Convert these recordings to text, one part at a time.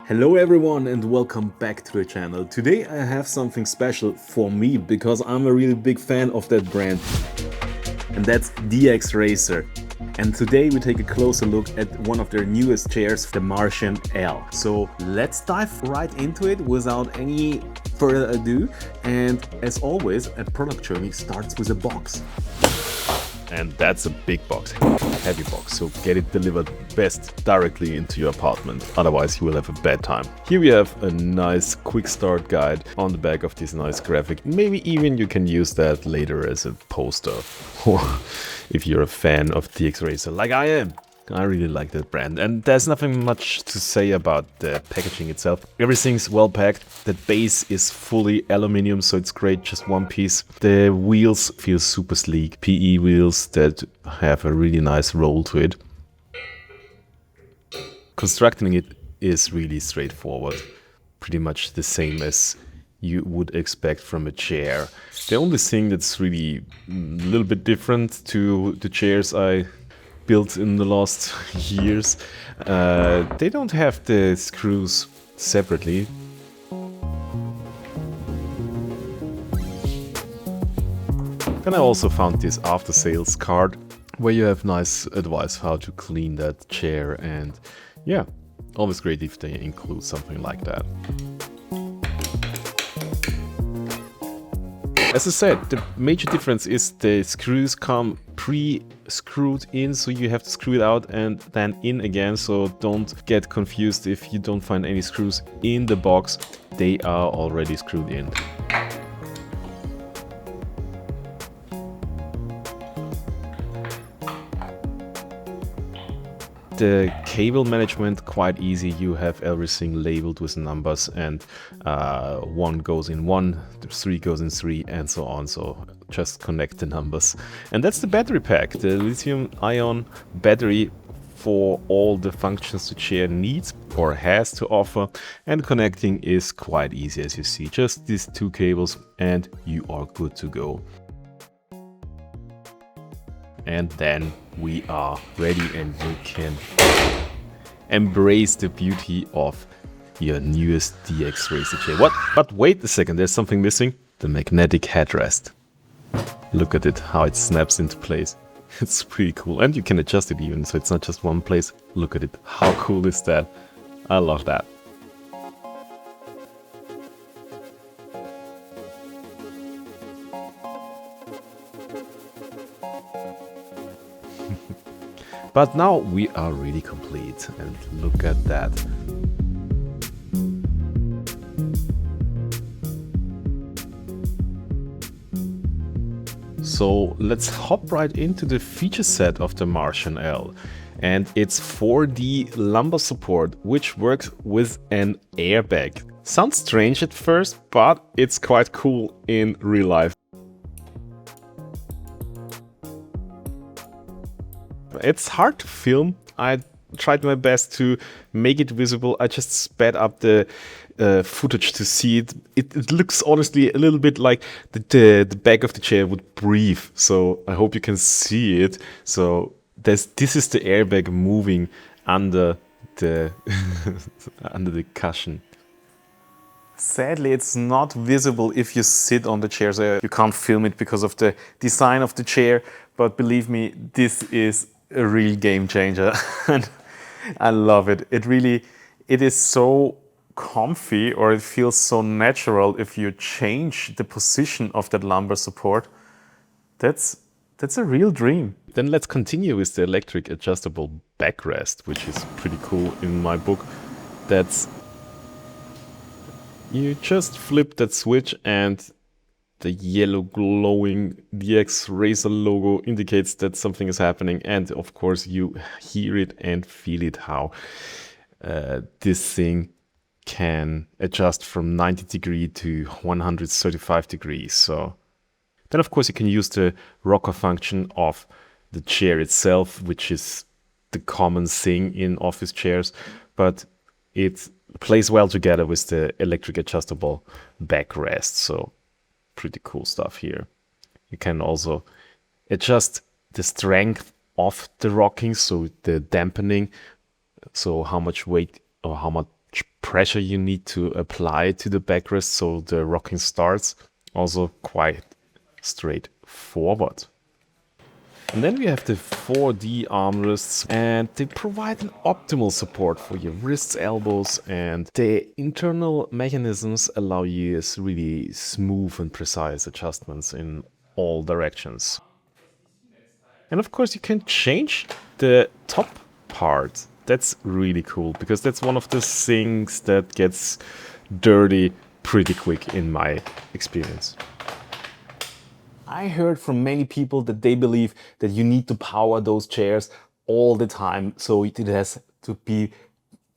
Hello everyone and welcome back to the channel. Today I have something special for me because I'm a really big fan of that brand, and that's DXRacer. And today we take a closer look at one of their newest chairs, the Martian L. So let's dive right into it without any further ado. And as always, a product journey starts with a box. And that's a big box, heavy box, so get it delivered best directly into your apartment, otherwise you will have a bad time. Here we have a nice quick start guide on the back of this nice graphic. Maybe even you can use that later as a poster, or if you're a fan of DXRacer like I am. I really like that brand, and there's nothing much to say about the packaging itself. Everything's well packed. The base is fully aluminium, so it's great, just one piece. The wheels feel super sleek, PE wheels that have a really nice roll to it. Constructing it is really straightforward, pretty much the same as you would expect from a chair. The only thing that's really a little bit different to the chairs I built in the last years, they don't have the screws separately. Then I also found this after sales card where you have nice advice how to clean that chair, and yeah, always great if they include something like that. As I said, the major difference is the screws come pre-screwed in, so you have to screw it out and then in again, so don't get confused if you don't find any screws in the box. They are already screwed in. The cable management quite easy. You have everything labeled with numbers, and 1 goes in 1, 3 goes in 3, and so on. So just connect the numbers. And that's the battery pack, the lithium-ion battery for all the functions the chair needs or has to offer. And connecting is quite easy, as you see. Just these 2 cables and you are good to go. And then we are ready, and you can embrace the beauty of your newest DXRacer chair. What? But wait a second, there's something missing. The magnetic headrest. Look at it, how it snaps into place. It's pretty cool, and you can adjust it even, so it's not just one place. Look at it, how cool is that? I love that. But now we are really complete, and look at that. So let's hop right into the feature set of the Martian L. And it's 4D lumbar support, which works with an airbag. Sounds strange at first, but it's quite cool in real life. It's hard to film. I tried my best to make it visible. I just sped up the footage to see it. It looks honestly a little bit like the back of the chair would breathe. So I hope you can see it. So this is the airbag moving under the under the cushion. Sadly, it's not visible if you sit on the chair, so you can't film it because of the design of the chair. But believe me, this is a real game changer, and I love it. It is so comfy, or it feels so natural if you change the position of that lumbar support. That's a real dream. Then let's continue with the electric adjustable backrest, which is pretty cool in my book. You just flip that switch and the yellow glowing DXRacer logo indicates that something is happening, and of course you hear it and feel it, how this thing can adjust from 90 degrees to 135 degrees. So then of course you can use the rocker function of the chair itself, which is the common thing in office chairs, but it plays well together with the electric adjustable backrest. So pretty cool stuff here. You can also adjust the strength of the rocking, so the dampening, so how much weight or how much pressure you need to apply to the backrest so the rocking starts. Also quite straightforward. And then we have the 4D armrests, and they provide an optimal support for your wrists, elbows, and the internal mechanisms allow you really smooth and precise adjustments in all directions. And of course you can change the top part. That's really cool, because that's one of the things that gets dirty pretty quick in my experience. I heard from many people that they believe that you need to power those chairs all the time, so it has to be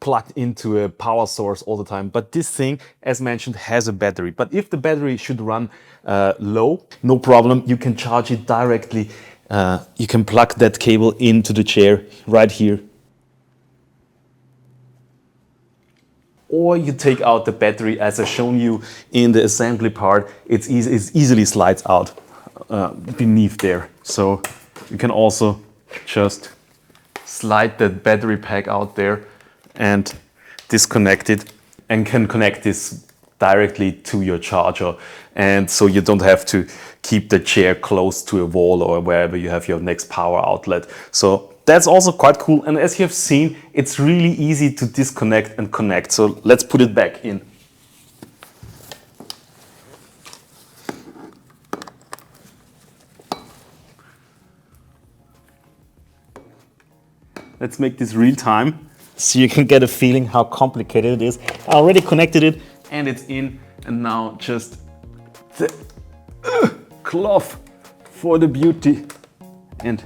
plugged into a power source all the time. But this thing, as mentioned, has a battery. But if the battery should run low, no problem, you can charge it directly. You can plug that cable into the chair right here. Or you take out the battery, as I've shown you in the assembly part. It easily slides out beneath there. So you can also just slide that battery pack out there and disconnect it, and can connect this directly to your charger. And so you don't have to keep the chair close to a wall or wherever you have your next power outlet. So that's also quite cool. And as you have seen, it's really easy to disconnect and connect. So let's put it back in. Let's make this real time so you can get a feeling how complicated it is. I already connected it and it's in, and now just the cloth for the beauty, and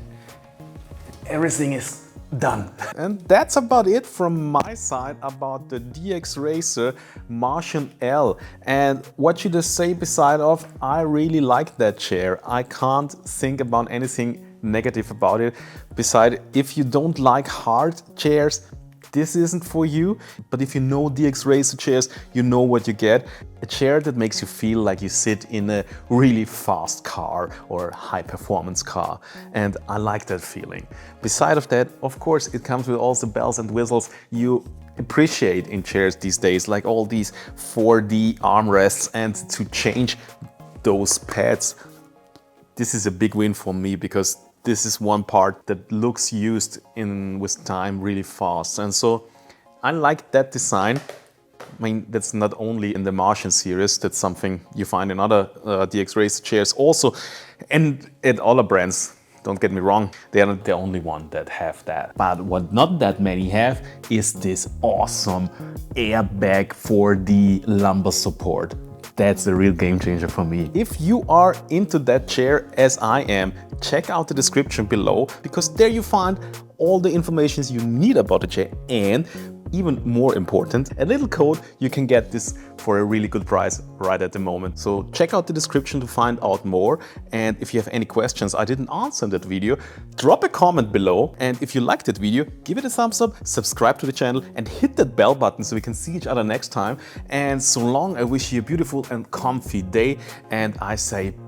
everything is done. And that's about it from my side about the DXRacer Martian L. And what should I say beside of, I really like that chair. I can't think about anything negative about it. Besides, if you don't like hard chairs, this isn't for you. But if you know DXRacer chairs, you know what you get. A chair that makes you feel like you sit in a really fast car or high performance car. And I like that feeling. Beside of that, of course, it comes with all the bells and whistles you appreciate in chairs these days, like all these 4D armrests, and to change those pads. This is a big win for me, because this is one part that looks used in with time really fast. And so I like that design. I mean, that's not only in the Martian series, that's something you find in other DXRacer chairs also, and at other brands. Don't get me wrong, they are not the only one that have that. But what not that many have is this awesome airbag 4D lumbar support. That's a real game changer for me. If you are into that chair as I am, check out the description below, because there you find all the information you need about the chair, and even more important, a little code you can get this for a really good price right at the moment. So check out the description to find out more. And if you have any questions I didn't answer in that video, drop a comment below. And if you liked that video, give it a thumbs up, subscribe to the channel, and hit that bell button so we can see each other next time. And so long, I wish you a beautiful and comfy day, and I say